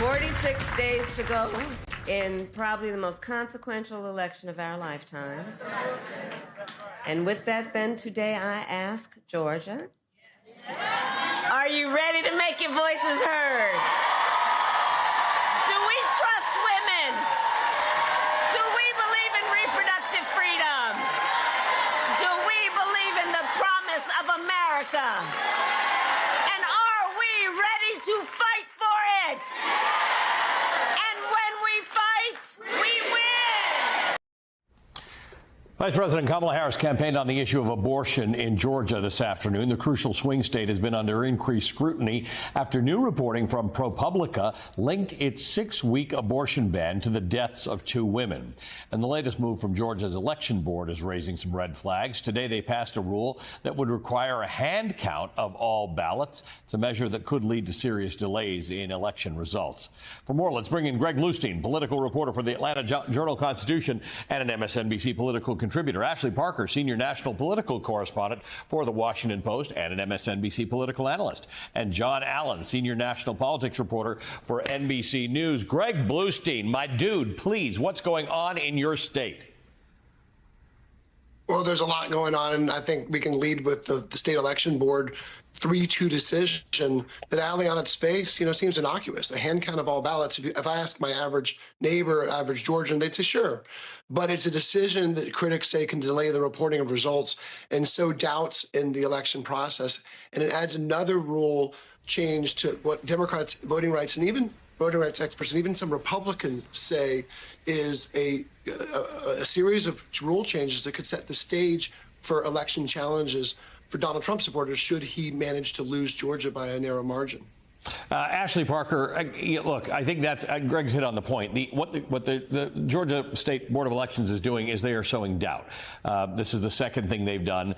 46 days to go in probably the most consequential election of our lifetimes. And with that, then, today I ask Georgia, are you ready to make your voices heard? Do we trust women? Do we believe in reproductive freedom? Do we believe in the promise of America? And are we ready to fight for it? And when we fight, we win. Vice President Kamala Harris campaigned on the issue of abortion in Georgia this afternoon. The crucial swing state has been under increased scrutiny after new reporting from ProPublica linked its 6-week abortion ban to the deaths of 2 women. And the latest move from Georgia's election board is raising some red flags. Today, they passed a rule that would require a hand count of all ballots. It's a measure that could lead to serious delays in election results. For more, let's bring in Greg Bluestein, political reporter for the Atlanta Journal-Constitution and an MSNBC political contributor. Ashley Parker, senior national political correspondent for The Washington Post and an MSNBC political analyst. And John Allen, senior national politics reporter for NBC News. Greg Bluestein, my dude, please, what's going on in your state? Well, there's a lot going on, and I think we can lead with the state election board 3-2 decision that alley on its face, seems innocuous. A hand count of all ballots. If I ask my average neighbor, average Georgian, they'd say sure. But it's a decision that critics say can delay the reporting of results and sow doubts in the election process. And it adds another rule change to what Democrats, voting rights, and even voting rights experts, and even some Republicans say is a series of rule changes that could set the stage for election challenges for Donald Trump supporters should he manage to lose Georgia by a narrow margin. Ashley Parker, look, I think that's Greg's hit on the point. What the Georgia State Board of Elections is doing is they are sowing doubt. This is the second thing they've done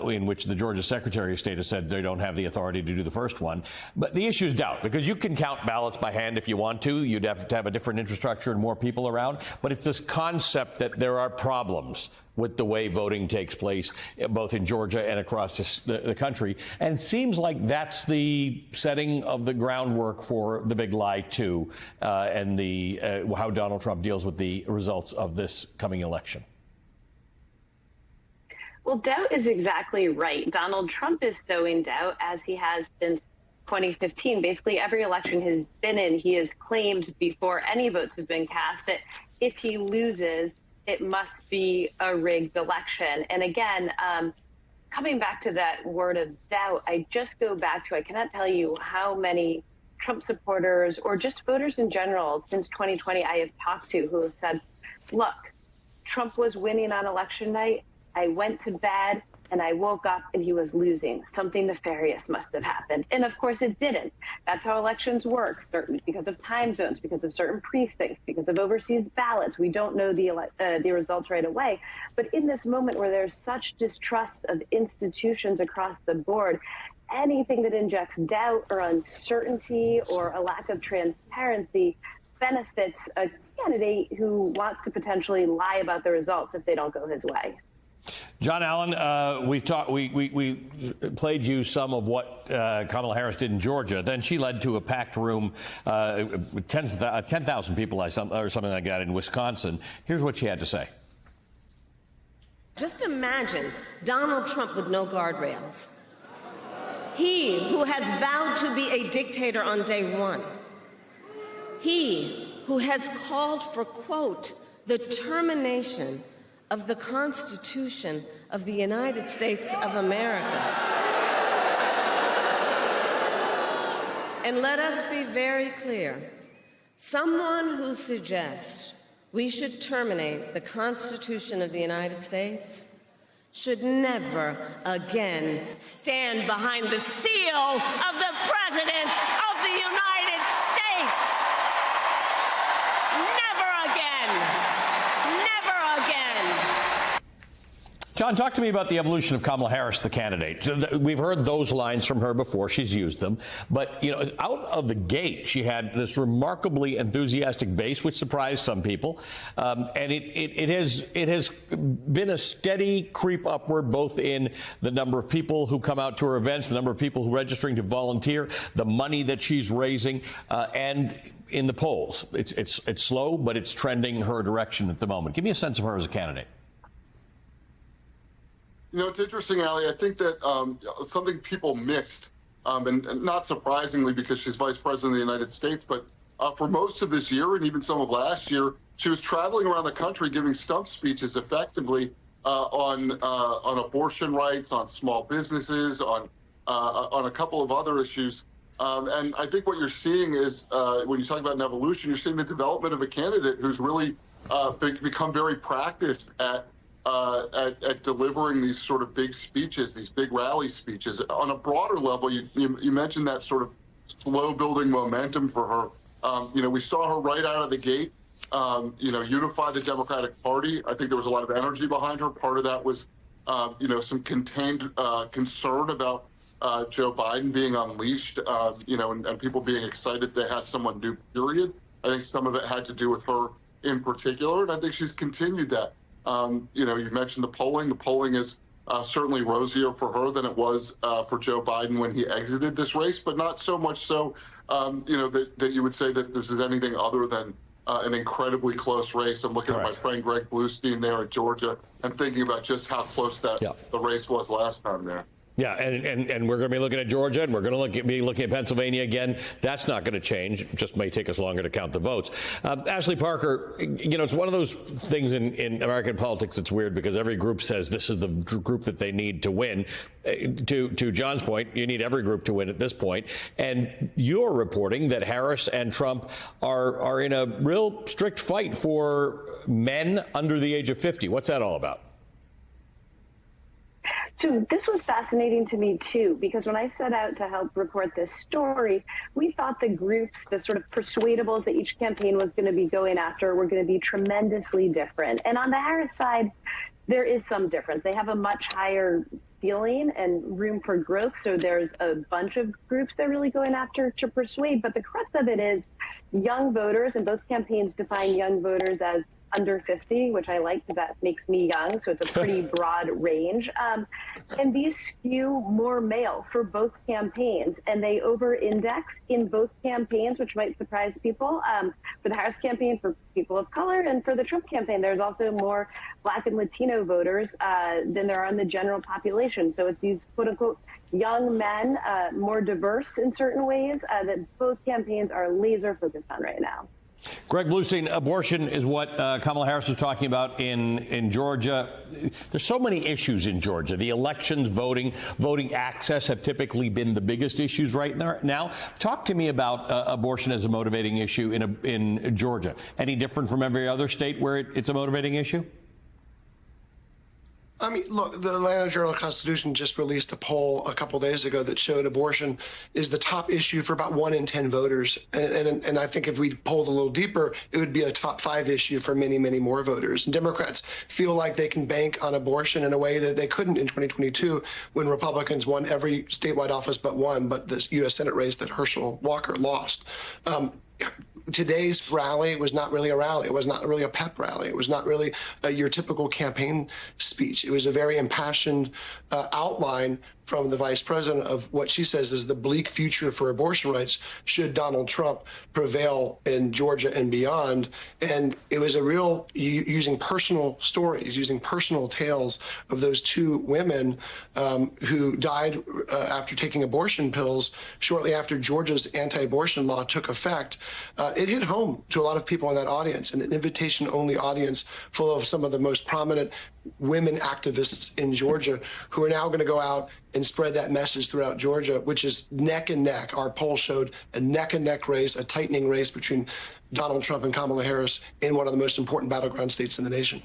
in which the Georgia Secretary of State has said they don't have the authority to do the first one. But the issue is doubt, because you can count ballots by hand if you want to. You'd have to have a different infrastructure and more people around. But it's this concept that there are problems with the way voting takes place, both in Georgia and across the country. And it seems like that's the setting of the groundwork for the big lie, too, and how Donald Trump deals with the results of this coming election. Well, doubt is exactly right. Donald Trump is sowing doubt, as he has since 2015. Basically, every election he's been in, he has claimed before any votes have been cast that if he loses, it must be a rigged election. And again, coming back to that word of doubt, I just go back to, I cannot tell you how many Trump supporters or just voters in general since 2020 I have talked to who have said, look, Trump was winning on election night. I went to bed and I woke up and he was losing. Something nefarious must have happened. And of course it didn't. That's how elections work, because of time zones, because of certain precincts, because of overseas ballots. We don't know the results right away. But in this moment where there's such distrust of institutions across the board, anything that injects doubt or uncertainty or a lack of transparency benefits a candidate who wants to potentially lie about the results if they don't go his way. John Allen, we played you some of what Kamala Harris did in Georgia. Then she led to a packed room, 10,000 people or something like that in Wisconsin. Here's what she had to say. Just imagine Donald Trump with no guardrails. He who has vowed to be a dictator on day one. He who has called for, quote, the termination of the Constitution of the United States of America. And let us be very clear. Someone who suggests we should terminate the Constitution of the United States should never again stand behind the seal of the President of the United States. Never again. Never again. John, talk to me about the evolution of Kamala Harris, the candidate. We've heard those lines from her before. She's used them. But, you know, out of the gate, she had this remarkably enthusiastic base, which surprised some people. And it has been a steady creep upward, both in the number of people who come out to her events, the number of people who are registering to volunteer, the money that she's raising, and in the polls. It's slow, but it's trending her direction at the moment. Give me a sense of her as a candidate. You know, it's interesting, Ali. I think that something people missed, and not surprisingly because she's vice president of the United States, but for most of this year and even some of last year, she was traveling around the country giving stump speeches effectively on abortion rights, on small businesses, on a couple of other issues. And I think what you're seeing is, when you talk about an evolution, you're seeing the development of a candidate who's really become very practiced at delivering these sort of big speeches, these big rally speeches. On a broader level, you mentioned that sort of slow building momentum for her. You know, we saw her right out of the gate, you know, unify the Democratic Party. I think there was a lot of energy behind her. Part of that was, you know, some contained concern about Joe Biden being unleashed, you know, and people being excited they had someone new, period. I think some of it had to do with her in particular, and I think she's continued that. You know, you mentioned the polling. The polling is certainly rosier for her than it was for Joe Biden when he exited this race, but not so much so, you know, that you would say that this is anything other than an incredibly close race. I'm looking at my friend Greg Bluestein there at Georgia and thinking about just how close that the race was last time there. Yeah, and we're going to be looking at Georgia, and we're going to be looking at Pennsylvania again. That's not going to change. It just may take us longer to count the votes. Ashley Parker, you know, it's one of those things in American politics that's weird because every group says this is the group that they need to win. To John's point, you need every group to win at this point. And you're reporting that Harris and Trump are in a real strict fight for men under the age of 50. What's that all about? So this was fascinating to me, too, because when I set out to help report this story, we thought the groups, the sort of persuadables that each campaign was going to be going after were going to be tremendously different. And on the Harris side, there is some difference. They have a much higher ceiling and room for growth. So there's a bunch of groups they're really going after to persuade. But the crux of it is young voters, and both campaigns define young voters as under 50, which I like because that makes me young, so it's a pretty broad range. And these skew more male for both campaigns, and they over-index in both campaigns, which might surprise people. For the Harris campaign, for people of color, and for the Trump campaign, there's also more Black and Latino voters than there are in the general population. So it's these quote-unquote young men, more diverse in certain ways, that both campaigns are laser focused on right now. Greg Bluestein, abortion is what Kamala Harris was talking about in Georgia. There's so many issues in Georgia. The elections, voting access have typically been the biggest issues right now. Talk to me about abortion as a motivating issue in Georgia. Any different from every other state where it's a motivating issue? I mean, look, the Atlanta Journal-Constitution just released a poll a couple days ago that showed abortion is the top issue for about 1 in 10 voters. And I think if we polled a little deeper, it would be a top 5 issue for many, many more voters. And Democrats feel like they can bank on abortion in a way that they couldn't in 2022 when Republicans won every statewide office but one, but this U.S. Senate race that Herschel Walker lost. Today's rally was not really a rally. It was not really a pep rally. It was not really your typical campaign speech. It was a very impassioned outline from the vice president of what she says is the bleak future for abortion rights should Donald Trump prevail in Georgia and beyond. And it was a real using personal stories, using personal tales of those two women who died after taking abortion pills shortly after Georgia's anti-abortion law took effect. It hit home to a lot of people in that audience, an invitation-only audience full of some of the most prominent women activists in Georgia who are now going to go out and spread that message throughout Georgia, which is neck and neck. Our poll showed a neck and neck race, a tightening race between Donald Trump and Kamala Harris in one of the most important battleground states in the nation.